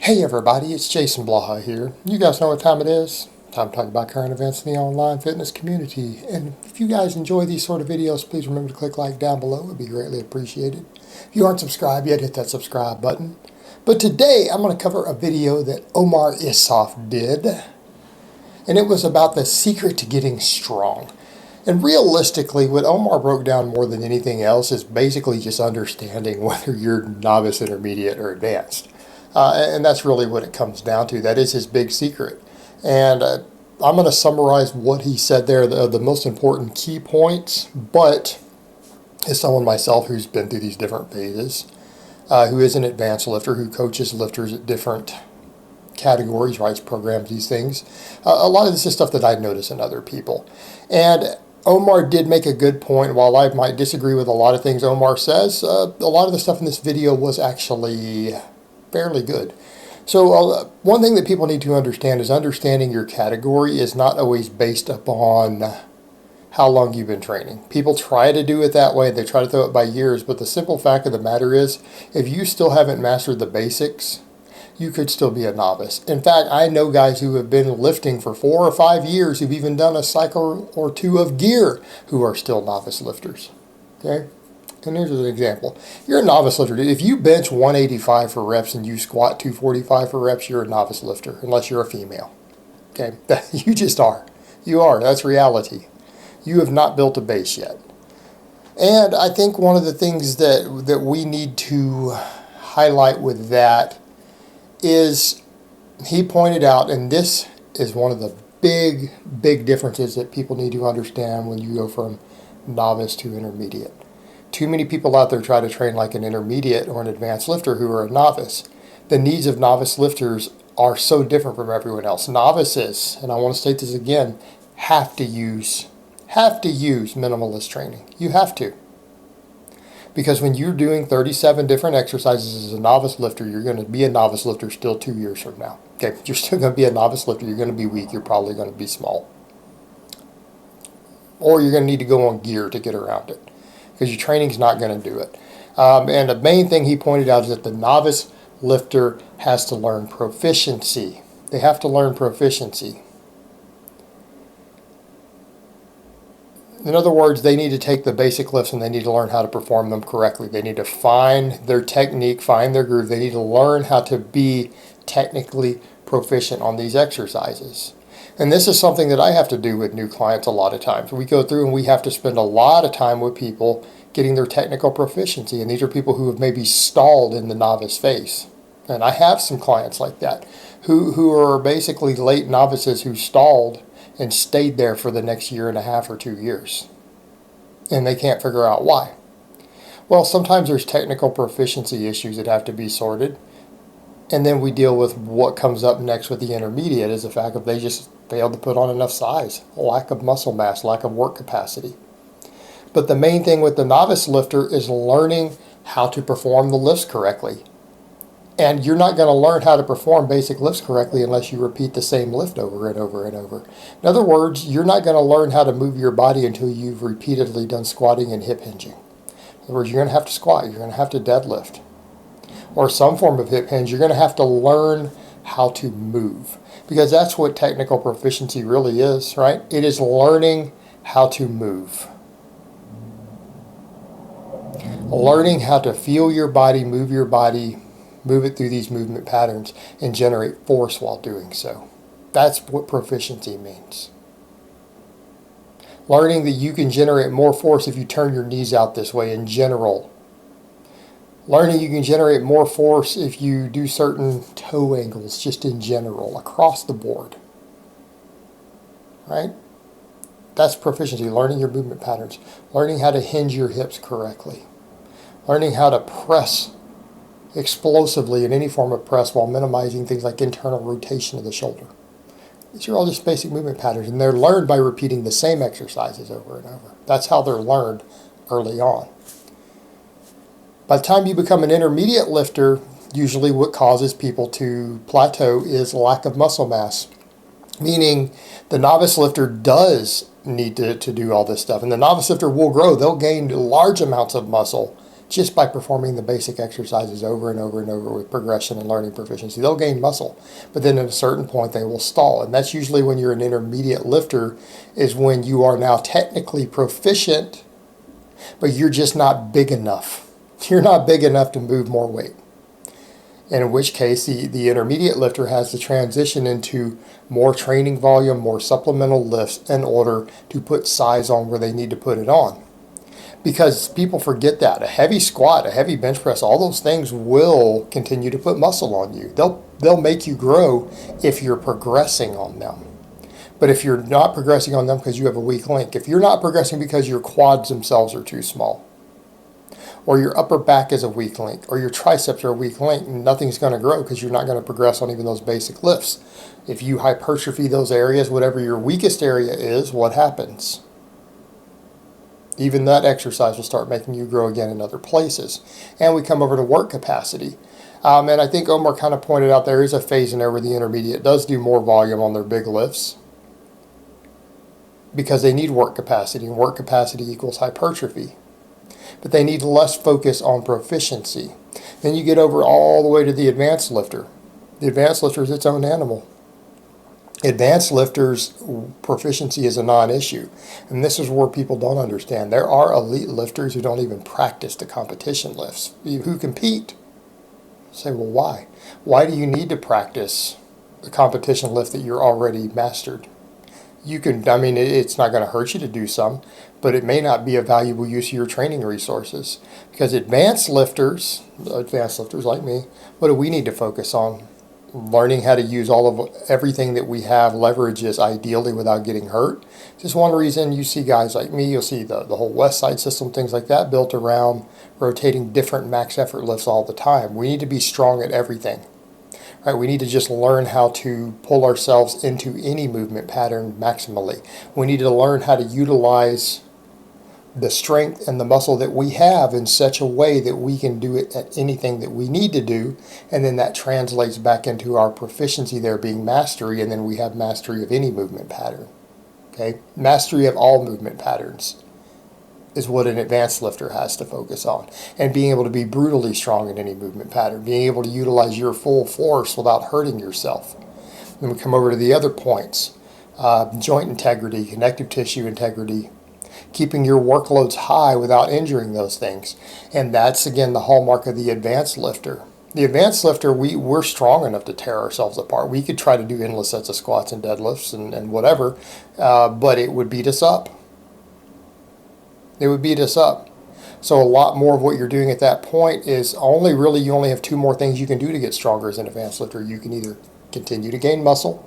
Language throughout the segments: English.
Hey everybody, it's Jason Blaha here. You guys know what time it is? Time to talk about current events in the online fitness community. And if you guys enjoy these sort of videos, please remember to click like down below. It would be greatly appreciated. If you aren't subscribed yet, hit that subscribe button. But today I'm going to cover a video that OmarIsuf did. And it was about the secret to getting strong. And realistically, what Omar broke down more than anything else is basically just understanding whether you're novice, intermediate, or advanced. And that's really what it comes down to. That is his big secret. And I'm going to summarize what he said there, the most important key points, but as someone myself who's been through these different phases, who is an advanced lifter, who coaches lifters at different categories, writes programs, these things, a lot of this is stuff that I notice in other people. And Omar did make a good point. While I might disagree with a lot of things Omar says, a lot of the stuff in this video was actually fairly good. So one thing that people need to understand is understanding your category is not always based upon how long you've been training. People try to do it that way. They try to throw it by years, but the simple fact of the matter is, if you still haven't mastered the basics, you could still be a novice. In fact, I know guys who have been lifting for 4 or 5 years, who've even done a cycle or two of gear, who are still novice lifters. Okay? And here's an example. You're a novice lifter. If you bench 185 for reps and you squat 245 for reps, you're a novice lifter, unless you're a female. Okay? You just are. You are. That's reality. You have not built a base yet. And I think one of the things that we need to highlight with that is, he pointed out, and this is one of the big differences that people need to understand when you go from novice to intermediate. Too many people out there try to train like an intermediate or an advanced lifter who are a novice. The needs of novice lifters are so different from everyone else. Novices, and I want to state this again, have to use minimalist training. You have to. Because when you're doing 37 different exercises as a novice lifter, you're going to be a novice lifter still 2 years from now. Okay, you're still going to be a novice lifter. You're going to be weak. You're probably going to be small. Or you're going to need to go on gear to get around it, because your training's not going to do it. And the main thing he pointed out is that the novice lifter has to learn proficiency. They have to learn proficiency. In other words, they need to take the basic lifts and they need to learn how to perform them correctly. They need to find their technique, find their groove. They need to learn how to be technically proficient on these exercises. And this is something that I have to do with new clients a lot of times. We go through and we have to spend a lot of time with people getting their technical proficiency. And these are people who have maybe stalled in the novice phase. And I have some clients like that who are basically late novices who stalled and stayed there for the next 1.5 or 2 years. And they can't figure out why. Well, sometimes there's technical proficiency issues that have to be sorted. And then we deal with what comes up next with the intermediate, is the fact that they just failed to put on enough size, lack of muscle mass, lack of work capacity. But the main thing with the novice lifter is learning how to perform the lifts correctly. And you're not going to learn how to perform basic lifts correctly unless you repeat the same lift over and over and over. In other words, you're not going to learn how to move your body until you've repeatedly done squatting and hip hinging. In other words, you're going to have to squat, you're going to have to deadlift, or some form of hip hinge. You're going to have to learn how to move, because that's what technical proficiency really is, right? It is learning how to move. Learning how to feel your body, move it through these movement patterns, and generate force while doing so. That's what proficiency means. Learning that you can generate more force if you turn your knees out this way in general. Learning you can generate more force if you do certain toe angles, just in general, across the board. Right? That's proficiency, learning your movement patterns. Learning how to hinge your hips correctly. Learning how to press explosively in any form of press while minimizing things like internal rotation of the shoulder. These are all just basic movement patterns, and they're learned by repeating the same exercises over and over. That's how they're learned early on. By the time you become an intermediate lifter, usually what causes people to plateau is lack of muscle mass, meaning the novice lifter does need to do all this stuff, and the novice lifter will grow. They'll gain large amounts of muscle just by performing the basic exercises over and over and over with progression and learning proficiency. They'll gain muscle, but then at a certain point they will stall. And that's usually when you're an intermediate lifter, is when you are now technically proficient, but you're just not big enough. You're not big enough to move more weight. And in which case the intermediate lifter has to transition into more training volume, more supplemental lifts in order to put size on where they need to put it on. Because people forget that. A heavy squat, a heavy bench press, all those things will continue to put muscle on you. They'll make you grow if you're progressing on them. But if you're not progressing on them because you have a weak link, if you're not progressing because your quads themselves are too small, or your upper back is a weak link, or your triceps are a weak link, nothing's going to grow because you're not going to progress on even those basic lifts. If you hypertrophy those areas, whatever your weakest area is, what happens? Even that exercise will start making you grow again in other places. And we come over to work capacity. And I think Omar kind of pointed out there is a phase in there where the intermediate does do more volume on their big lifts because they need work capacity, and work capacity equals hypertrophy. But they need less focus on proficiency. Then you get over all the way to the advanced lifter. The advanced lifter is its own animal. Advanced lifters' proficiency is a non-issue. And this is where people don't understand. There are elite lifters who don't even practice the competition lifts, who compete. Say, well, why? Why do you need to practice the competition lift that you're already mastered? You can, I mean, it's not going to hurt you to do some, but it may not be a valuable use of your training resources. Because advanced lifters like me, what do we need to focus on? Learning how to use everything that we have, leverages ideally without getting hurt. Just one reason you see guys like me, you'll see the whole West Side system, things like that, built around rotating different max effort lifts all the time. We need to be strong at everything. Right, we need to just learn how to pull ourselves into any movement pattern maximally. We need to learn how to utilize the strength and the muscle that we have in such a way that we can do it at anything that we need to do, and then that translates back into our proficiency there being mastery, and then we have mastery of any movement pattern. Okay, mastery of all movement patterns is what an advanced lifter has to focus on. And being able to be brutally strong in any movement pattern, being able to utilize your full force without hurting yourself. Then we come over to the other points. Joint integrity, connective tissue integrity, keeping your workloads high without injuring those things. And that's, again, the hallmark of the advanced lifter. The advanced lifter, we're strong enough to tear ourselves apart. We could try to do endless sets of squats and deadlifts and whatever, but it would beat us up. It would beat us up. So a lot more of what you're doing at that point is you only have two more things you can do to get stronger as an advanced lifter. You can either continue to gain muscle,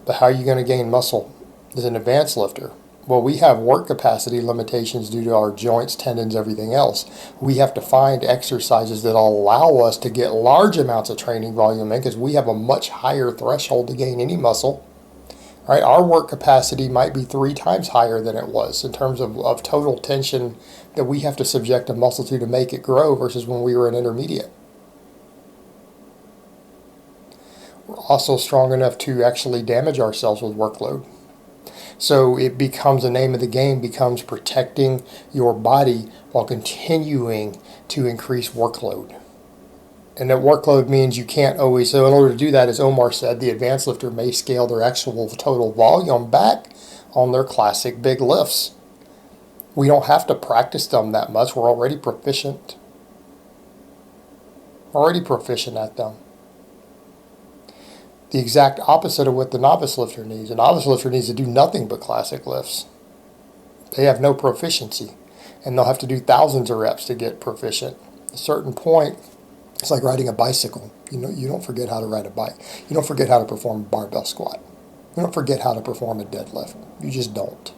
but how are you going to gain muscle as an advanced lifter? Well, we have work capacity limitations due to our joints, tendons, everything else. We have to find exercises that allow us to get large amounts of training volume in, because we have a much higher threshold to gain any muscle. Right, our work capacity might be 3 times higher than it was in terms of total tension that we have to subject a muscle to make it grow versus when we were an intermediate. We're also strong enough to actually damage ourselves with workload. So it becomes, the name of the game becomes protecting your body while continuing to increase workload. And that workload means you can't always, so in order to do that, as Omar said, the advanced lifter may scale their actual total volume back on their classic big lifts. We don't have to practice them that much. We're already proficient. At them. The exact opposite of what the novice lifter needs. A novice lifter needs to do nothing but classic lifts. They have no proficiency, and they'll have to do thousands of reps to get proficient. At a certain point, it's like riding a bicycle. You don't forget how to ride a bike. You don't forget how to perform a barbell squat. You don't forget how to perform a deadlift. You just don't.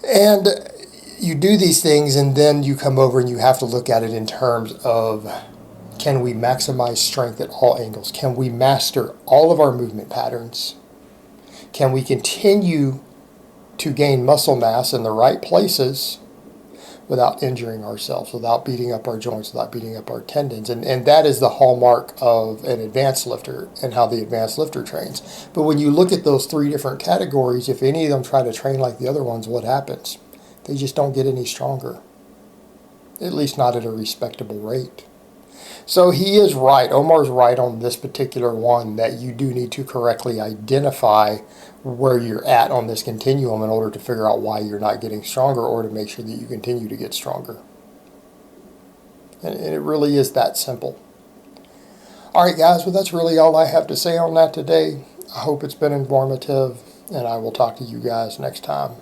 And you do these things, and then you come over and you have to look at it in terms of, can we maximize strength at all angles? Can we master all of our movement patterns? Can we continue to gain muscle mass in the right places without injuring ourselves, without beating up our joints, without beating up our tendons? And that is the hallmark of an advanced lifter and how the advanced lifter trains. But when you look at those 3 different categories, if any of them try to train like the other ones, what happens? They just don't get any stronger, at least not at a respectable rate. So he is right. Omar's right on this particular one, that you do need to correctly identify where you're at on this continuum in order to figure out why you're not getting stronger, or to make sure that you continue to get stronger. And it really is that simple. Alright guys, well that's really all I have to say on that today. I hope it's been informative, and I will talk to you guys next time.